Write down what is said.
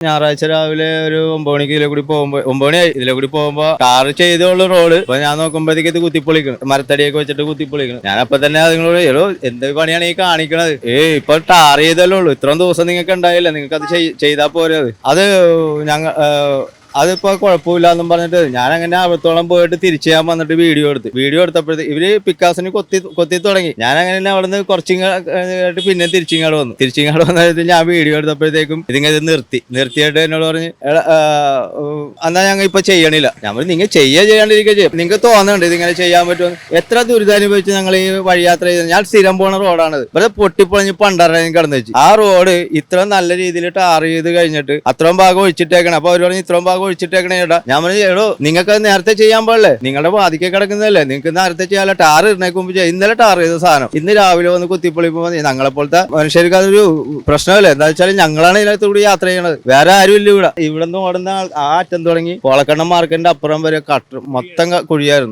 ഞായറാഴ്ച രാവിലെ ഒരു 9 മണിക്ക് ഇതിലെ കൂടി പോകുമ്പോ 9 മണിയായി ഇതിലെ കൂടി പോകുമ്പോ കാർ ചെയ്തോളൂ റോഡ്. അപ്പൊ ഞാൻ നോക്കുമ്പോഴത്തേക്ക് ഇത് കുത്തിപ്പൊളിക്കണം, മരത്തടിയൊക്കെ വെച്ചിട്ട് കുത്തിപ്പൊളിക്കണം. ഞാൻ അപ്പൊ തന്നെ അതുങ്ങളോട് ഏതോ എന്ത് പണിയാണ് ഈ കാണിക്കണത്? ഇപ്പൊ ടാർ ചെയ്തല്ലേ ഉള്ളൂ, ഇത്രയും ദിവസം നിങ്ങൾക്ക് ഉണ്ടായില്ല, നിങ്ങൾക്ക് അത് ചെയ്താൽ പോരെ. അത് ഞങ്ങൾ അതിപ്പോ കുഴപ്പമില്ലാന്നും പറഞ്ഞിട്ട് ഞാൻ അങ്ങനെ അവിടത്തോളം പോയിട്ട് തിരിച്ചു ഞാൻ വന്നിട്ട് വീഡിയോ എടുത്തപ്പോഴത്തേക്ക് ഇവര് പിക്കാസിന് കൊത്തി തുടങ്ങി. ഞാൻ അങ്ങനെ അവിടെ നിന്ന് കുറച്ചിങ്ങായിട്ട് പിന്നെ തിരിച്ചിങ്ങാട് വന്നിട്ട് ഞാൻ വീഡിയോ എടുത്തപ്പോഴത്തേക്കും ഇതിങ്ങനെ നിർത്തിയിട്ട് എന്നോട് പറഞ്ഞ് എന്നാ ഞങ്ങൾ ഇപ്പൊ ചെയ്യണില്ല. ഞാൻ പറഞ്ഞു നിങ്ങൾ ചെയ്യാണ്ടിരിക്കുക ചെയ്യും, നിങ്ങൾക്ക് തോന്നുന്നുണ്ട് ഇതിങ്ങനെ ചെയ്യാൻ പറ്റുമെന്ന്. എത്ര ദുരിതാനുഭവിച്ച് ഞങ്ങൾ ഈ വഴിയാത്ര ചെയ്ത്, ഞാൻ സ്ഥിരം പോണ റോഡാണത്. ഇവിടെ പൊട്ടിപ്പൊളിഞ്ഞ് പണ്ടാറായി കിടന്നു വെച്ചു. ആ റോഡ് ഇത്ര നല്ല രീതിയിൽ ടാർ ചെയ്ത് കഴിഞ്ഞിട്ട് അത്രയും ഭാഗം ഒഴിച്ചിട്ടേക്കണം. അപ്പൊ അവർ പറഞ്ഞ് ഇത്രയും ഭാഗം ഒഴിച്ചിട്ടേക്കണേ ചേട്ടാ. ഞാൻ പറഞ്ഞു എടോ നിങ്ങൾക്ക് നേരത്തെ ചെയ്യാൻ പാടില്ലേ, നിങ്ങളുടെ വാതിക്കെ കിടക്കുന്നതല്ലേ, നിങ്ങൾക്ക് നേരത്തെ ചെയ്യാൻ. ടാർ ഇടുന്നേക്കുമ്പോ ഇന്നലെ ടാർ ചെയ്ത സാധനം ഇന്ന് രാവിലെ വന്ന് കുത്തിപ്പൊളിപ്പോ ഞങ്ങളെ പോലത്തെ മനുഷ്യർക്ക് അതൊരു പ്രശ്നമല്ലേ. എന്താ വെച്ചാൽ ഞങ്ങളാണ് ഇതിനകത്തൂടെ യാത്ര ചെയ്യണത്, വേറെ ആരും ഇല്ല. ഇവിടെ നിന്ന് ഓടുന്ന ആ അറ്റം തുടങ്ങി കോളക്കണ്ണം മാർക്കറ്റിന്റെ അപ്പുറം വരെ മൊത്തം കുഴിയായിരുന്നു.